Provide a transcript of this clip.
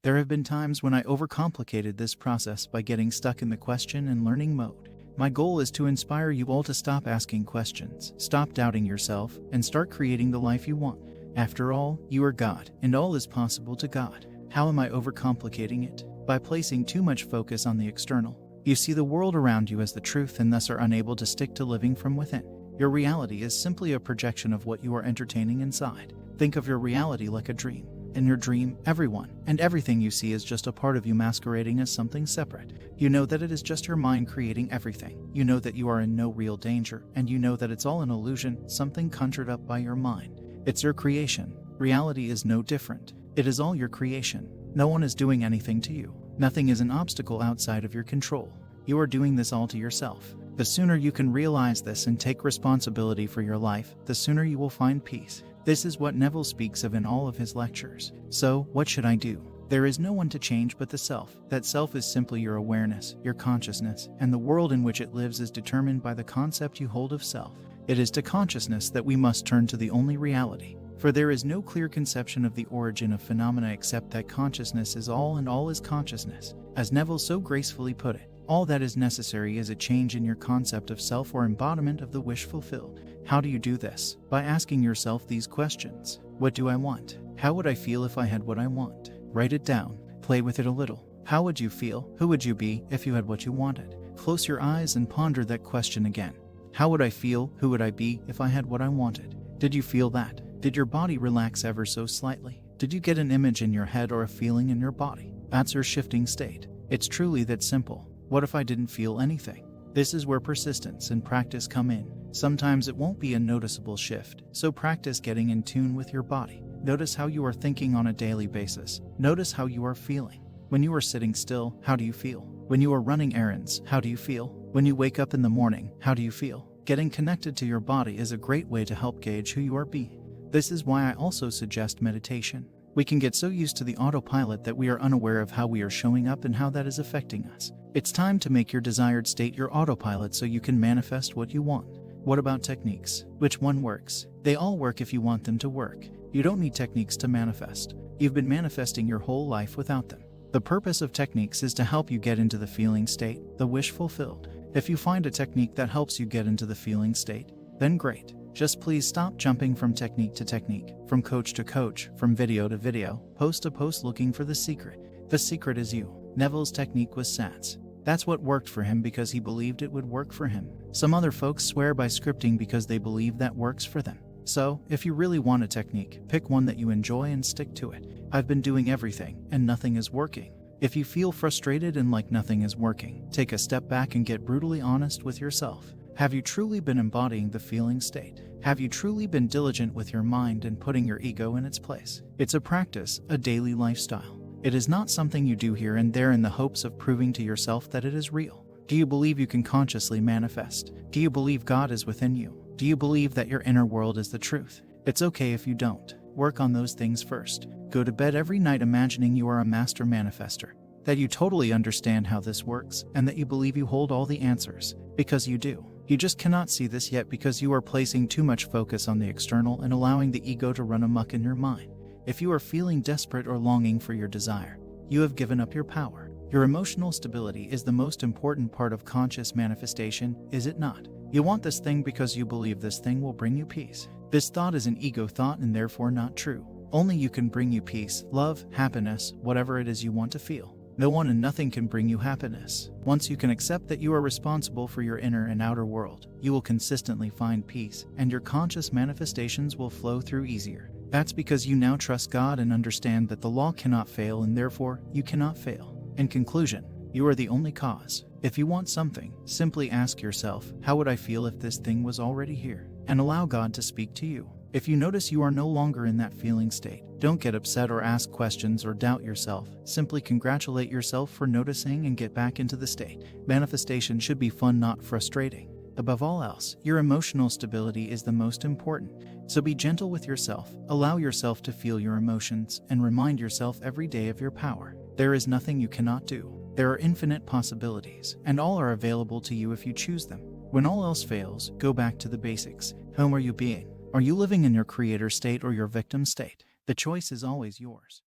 There have been times when I overcomplicated this process by getting stuck in the question and learning mode. My goal is to inspire you all to stop asking questions, stop doubting yourself, and start creating the life you want. After all, you are God, and all is possible to God. How am I overcomplicating it? By placing too much focus on the external. You see the world around you as the truth and thus are unable to stick to living from within. Your reality is simply a projection of what you are entertaining inside. Think of your reality like a dream. In your dream, everyone and everything you see is just a part of you masquerading as something separate. You know that it is just your mind creating everything. You know that you are in no real danger, and you know that it's all an illusion, something conjured up by your mind. It's your creation. Reality is no different. It is all your creation. No one is doing anything to you. Nothing is an obstacle outside of your control. You are doing this all to yourself. The sooner you can realize this and take responsibility for your life, the sooner you will find peace. This is what Neville speaks of in all of his lectures. So, what should I do? There is no one to change but the self. That self is simply your awareness, your consciousness, and the world in which it lives is determined by the concept you hold of self. It is to consciousness that we must turn to the only reality. For there is no clear conception of the origin of phenomena except that consciousness is all and all is consciousness. As Neville so gracefully put it, all that is necessary is a change in your concept of self or embodiment of the wish fulfilled. How do you do this? By asking yourself these questions. What do I want? How would I feel if I had what I want? Write it down. Play with it a little. How would you feel? Who would you be if you had what you wanted? Close your eyes and ponder that question again. How would I feel? Who would I be if I had what I wanted? Did you feel that? Did your body relax ever so slightly? Did you get an image in your head or a feeling in your body? That's your shifting state. It's truly that simple. What if I didn't feel anything? This is where persistence and practice come in. Sometimes it won't be a noticeable shift, so practice getting in tune with your body. Notice how you are thinking on a daily basis. Notice how you are feeling. When you are sitting still, how do you feel? When you are running errands, how do you feel? When you wake up in the morning, how do you feel? Getting connected to your body is a great way to help gauge who you are being. This is why I also suggest meditation. We can get so used to the autopilot that we are unaware of how we are showing up and how that is affecting us. It's time to make your desired state your autopilot so you can manifest what you want. What about techniques? Which one works? They all work if you want them to work. You don't need techniques to manifest. You've been manifesting your whole life without them. The purpose of techniques is to help you get into the feeling state, the wish fulfilled. If you find a technique that helps you get into the feeling state, then great. Just please stop jumping from technique to technique, from coach to coach, from video to video, post to post looking for the secret. The secret is you. Neville's technique was SATS. That's what worked for him because he believed it would work for him. Some other folks swear by scripting because they believe that works for them. So, if you really want a technique, pick one that you enjoy and stick to it. I've been doing everything, and nothing is working. If you feel frustrated and like nothing is working, take a step back and get brutally honest with yourself. Have you truly been embodying the feeling state? Have you truly been diligent with your mind and putting your ego in its place? It's a practice, a daily lifestyle. It is not something you do here and there in the hopes of proving to yourself that it is real. Do you believe you can consciously manifest? Do you believe God is within you? Do you believe that your inner world is the truth? It's okay if you don't. Work on those things first. Go to bed every night imagining you are a master manifester, that you totally understand how this works, and that you believe you hold all the answers, because you do. You just cannot see this yet because you are placing too much focus on the external and allowing the ego to run amok in your mind. If you are feeling desperate or longing for your desire, you have given up your power. Your emotional stability is the most important part of conscious manifestation, is it not? You want this thing because you believe this thing will bring you peace. This thought is an ego thought and therefore not true. Only you can bring you peace, love, happiness, whatever it is you want to feel. No one and nothing can bring you happiness. Once you can accept that you are responsible for your inner and outer world, you will consistently find peace, and your conscious manifestations will flow through easier. That's because you now trust God and understand that the law cannot fail and therefore you cannot fail. In conclusion, you are the only cause. If you want something, simply ask yourself, how would I feel if this thing was already here? And allow God to speak to you. If you notice you are no longer in that feeling state, don't get upset or ask questions or doubt yourself. Simply congratulate yourself for noticing and get back into the state. Manifestation should be fun, not frustrating. Above all else, your emotional stability is the most important. So be gentle with yourself, allow yourself to feel your emotions, and remind yourself every day of your power. There is nothing you cannot do. There are infinite possibilities, and all are available to you if you choose them. When all else fails, go back to the basics. Whom are you being? Are you living in your creator state or your victim state? The choice is always yours.